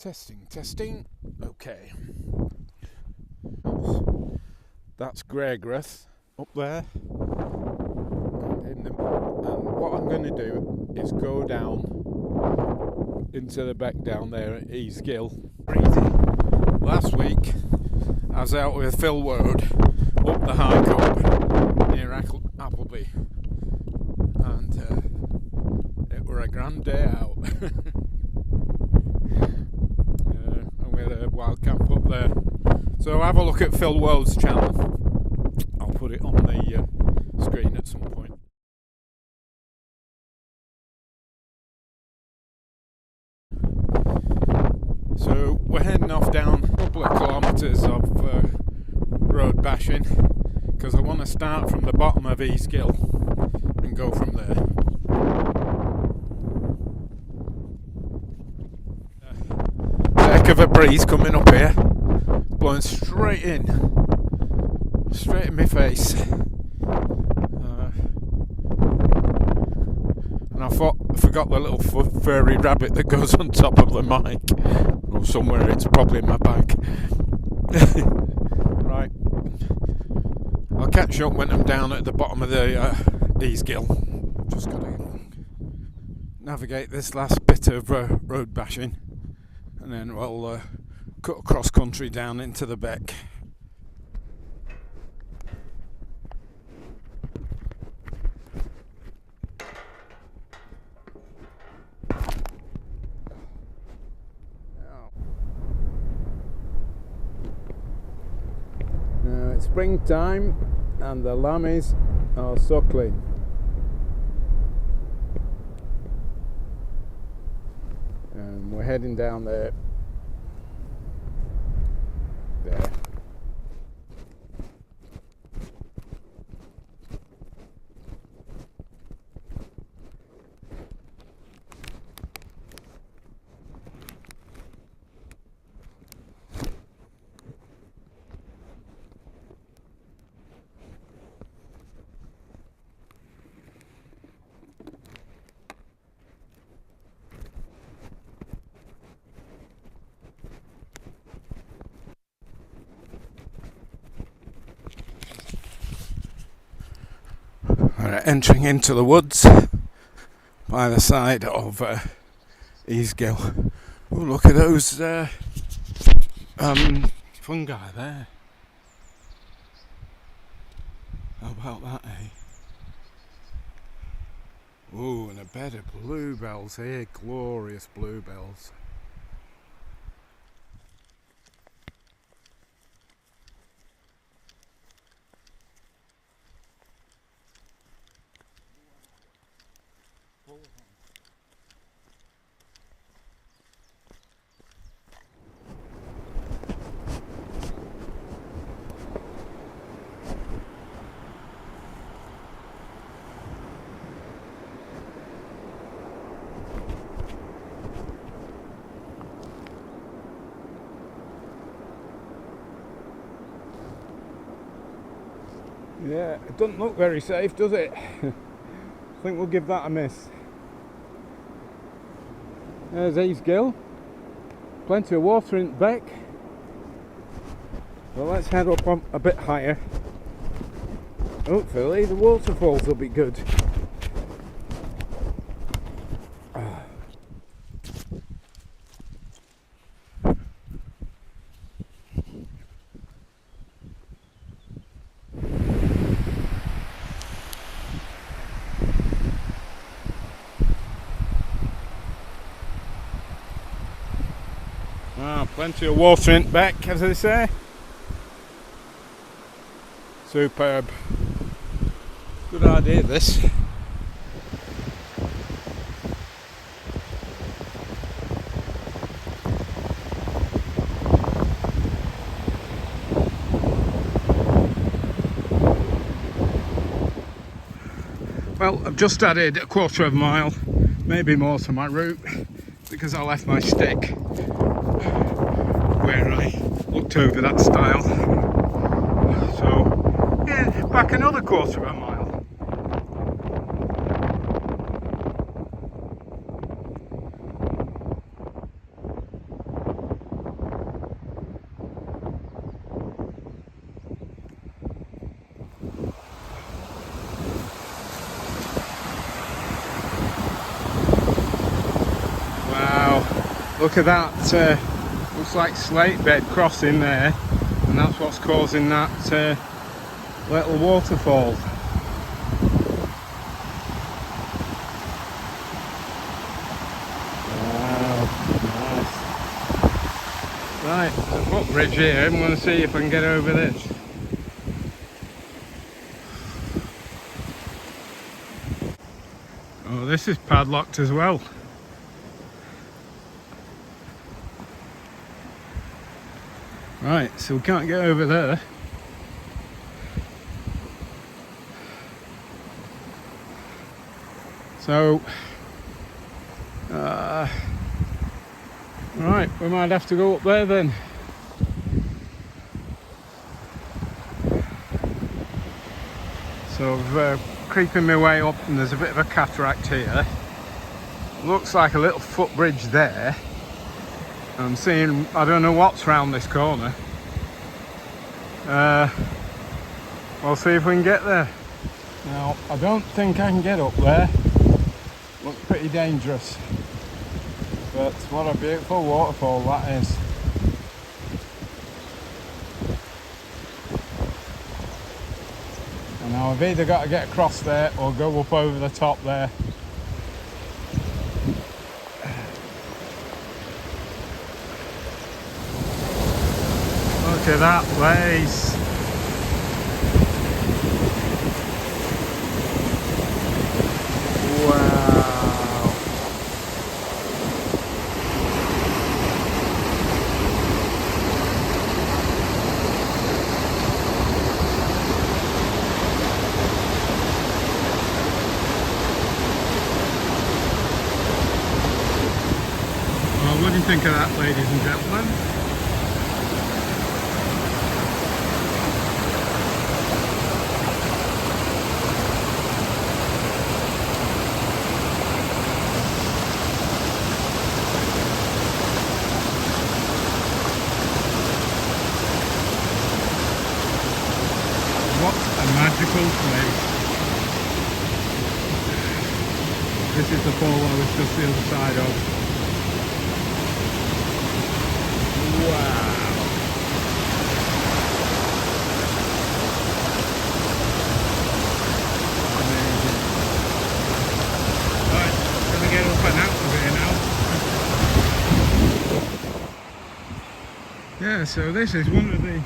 Testing. Okay. That's Greygrass up there. And what I'm going to do is go down into the beck down there at Easegill. Last week I was out with Phil Ward up the hike up near Appleby, and it were a grand day out. And we had a wild camp up there. So have a look at Phil Ward's channel. I'll put it on the screen at some point. So we're heading off down a couple of kilometres of road bashing, because I want to start from the bottom of Easegill and go from there. Heck of a breeze coming up here, blowing straight in my face. And I forgot the little furry rabbit that goes on top of the mic. Or somewhere, it's probably in my bag. Right. I'll catch up when I'm down at the bottom of the Easegill. Just got to navigate this last bit of road bashing, and then we'll cut across country down into the beck. It's springtime and the lambs are suckling. And we're heading down there. Entering into the woods by the side of Easegill. Oh, look at those fungi there. How about that, eh? Oh, and a bed of bluebells here, glorious bluebells. Yeah, it doesn't look very safe, does it? I think we'll give that a miss. There's Easegill. Plenty of water in the beck. Well, let's head up a bit higher. Hopefully the waterfalls will be good. Plenty of water in beck, as they say. Superb. Good idea, this. Well, I've just added a quarter of a mile, maybe more, to my route, because I left my stick where I looked over that stile. So, yeah, back another quarter of a mile. Look at that, looks like slate bed crossing there, and that's what's causing that little waterfall. Wow, nice. Right, there's a footbridge here. I'm going to see if I can get over this. Oh, this is padlocked as well. Right, so we can't get over there. So, right, we might have to go up there then. So I've creeping my way up, and there's a bit of a cataract here. Looks like a little footbridge there. I'm seeing, I don't know what's round this corner. We'll see if we can get there. Now, I don't think I can get up there. Looks pretty dangerous. But what a beautiful waterfall that is. And now I've either got to get across there or go up over the top there. Look at that place. Wow. Well, what do you think of that, ladies and gentlemen? What a magical place. This is the fall I was just the other side of. Wow. Amazing. Right, gonna get up and out of here now. Yeah, so this is one of the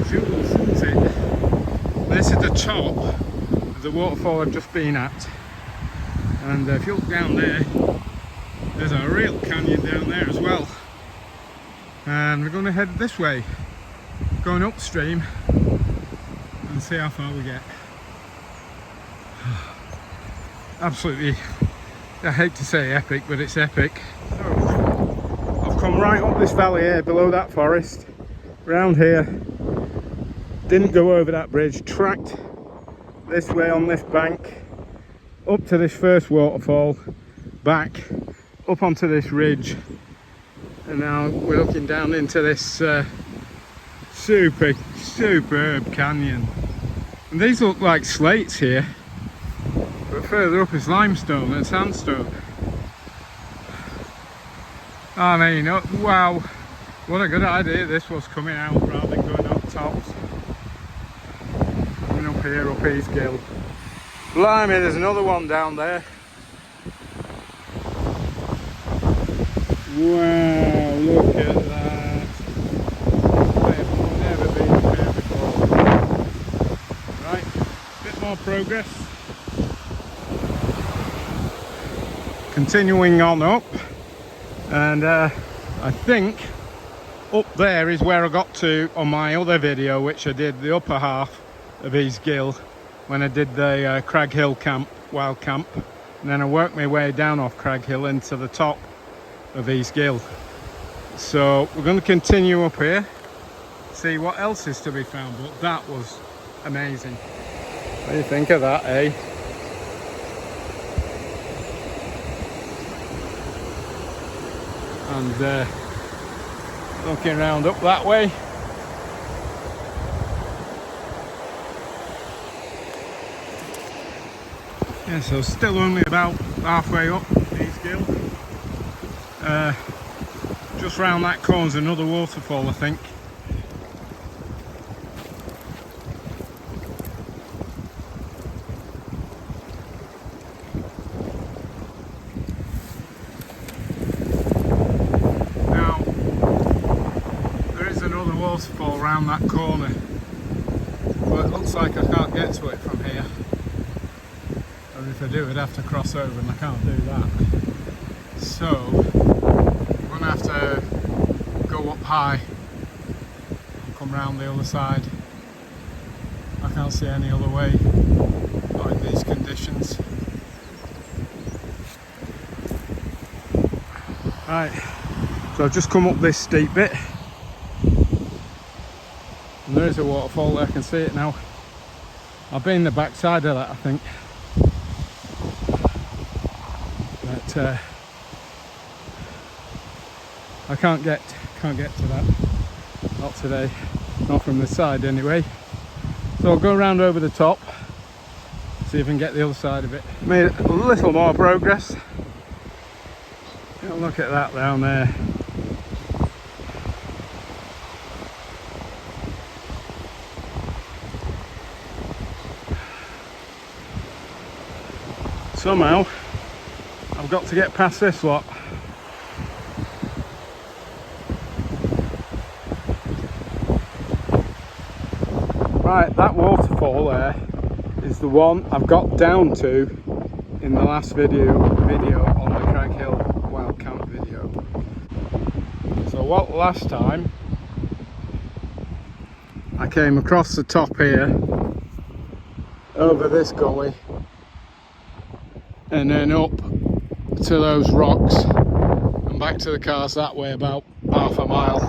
jewels, isn't it? This is the top of the waterfall I've just been at, and if you look down there, there's a real canyon down there as well, and we're going to head this way, going upstream, and see how far we get. Absolutely, I hate to say epic, but it's epic. So, I've come right up this valley here, below that forest, round here. Didn't go over that bridge, tracked this way on this bank, up to this first waterfall, back, up onto this ridge, and now we're looking down into this superb canyon. And these look like slates here, but further up is limestone and sandstone. I mean, wow, what a good idea this was, coming out rather than going up tops. Up here, up East Gill. Blimey, there's another one down there. Wow, look at that. I've never been up here before. Right, a bit more progress. Continuing on up, and I think up there is where I got to on my other video, which I did the upper half of East Gill when I did the Crag Hill camp, wild camp, and then I worked my way down off Crag Hill into the top of East Gill. So we're going to continue up here, see what else is to be found, but that was amazing. What do you think of that, eh? And looking around up that way, yeah, so still only about halfway up East Gill. Just round that corner is another waterfall, I think. Now, there is another waterfall round that corner, but it looks like I can't get to it from here. Or if I do, I'd have to cross over, and I can't do that. So, I'm going to have to go up high and come round the other side. I can't see any other way, not in these conditions. Right, so I've just come up this steep bit, and there is a waterfall there, I can see it now. I'll be in the back side of that, I think. But I can't get to that, not today, not from this side anyway. So I'll go around over the top, see if I can get the other side of it. Made a little more progress. Look at that down there. Somehow I've got to get past this lot. Right, that waterfall there is the one I've got down to in the last video on the Crag Hill Wild Camp video. So what last time I came across the top here, over this gully, and then up to those rocks and back to the cars that way, about half a mile.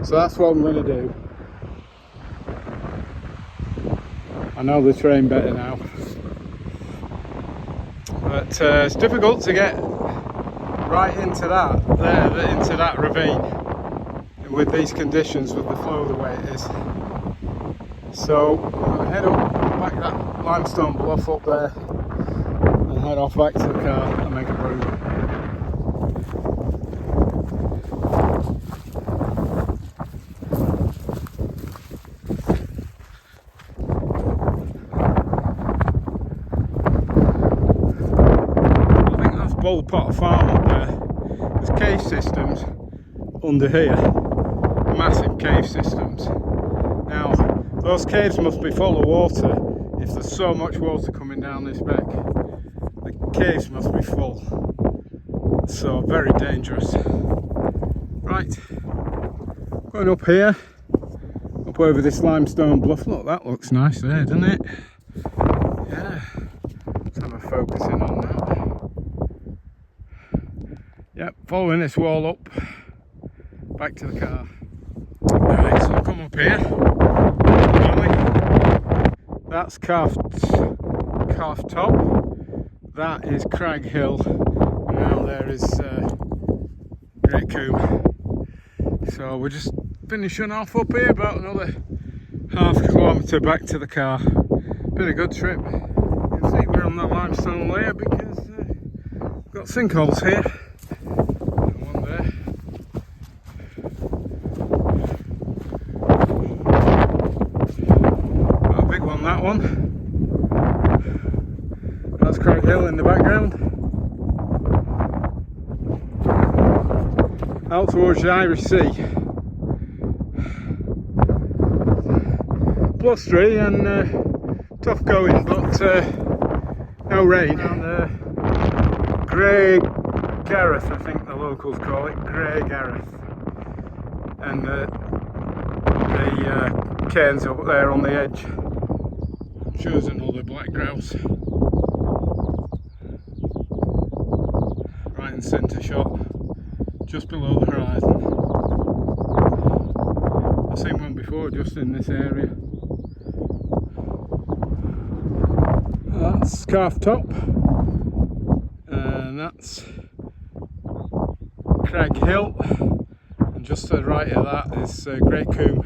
So that's what I'm going to do. I know the terrain better now, but it's difficult to get right into that ravine with these conditions, with the flow the way it is. So I'm going to head up back that limestone bluff up there and head off back to the car and make a brew. Bull Pot Farm up there. There's cave systems under here, massive cave systems. Now those caves must be full of water. If there's so much water coming down this beck, the caves must be full, so very dangerous. Right, going up here, up over this limestone bluff. Look, that looks nice there, doesn't it? Yeah, let's have a focus in on that. Yep, following this wall up, back to the car. Alright, so I'll come up here. That's Calf Top. That is Crag Hill. Now there is Great Combe. So we're just finishing off up here, about another half kilometre back to the car. Been a good trip. You can see we're on the limestone layer because we've got sinkholes here. That one. That's Crag Hill in the background. Out towards the Irish Sea. Blustery and tough going, but no rain. And Grey Gareth, I think the locals call it, Grey Gareth. And the cairns up there on the edge. Shows another black grouse. Right in centre shot, just below the horizon. I've seen one before just in this area. That's Calf Top, and that's Crag Hill, and just to the right of that is Great Combe,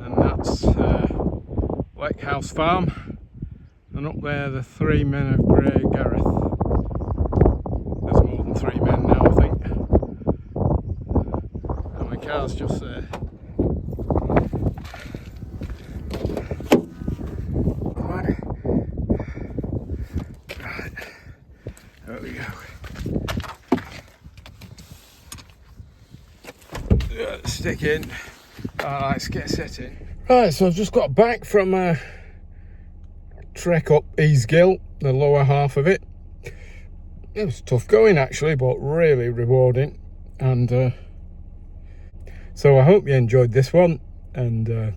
and that's Leck House Farm, and up there the 3 men of Grey Gareth. There's more than 3 men now, I think. car's just there. Right. There we go. Stick in. Let's get set in. Right, so I've just got back from a trek up Easegill, the lower half of it. It was tough going actually, but really rewarding. And so I hope you enjoyed this one, and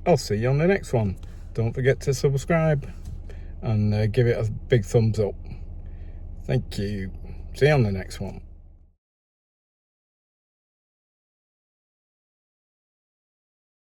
I'll see you on the next one. Don't forget to subscribe and give it a big thumbs up. Thank you. See you on the next one.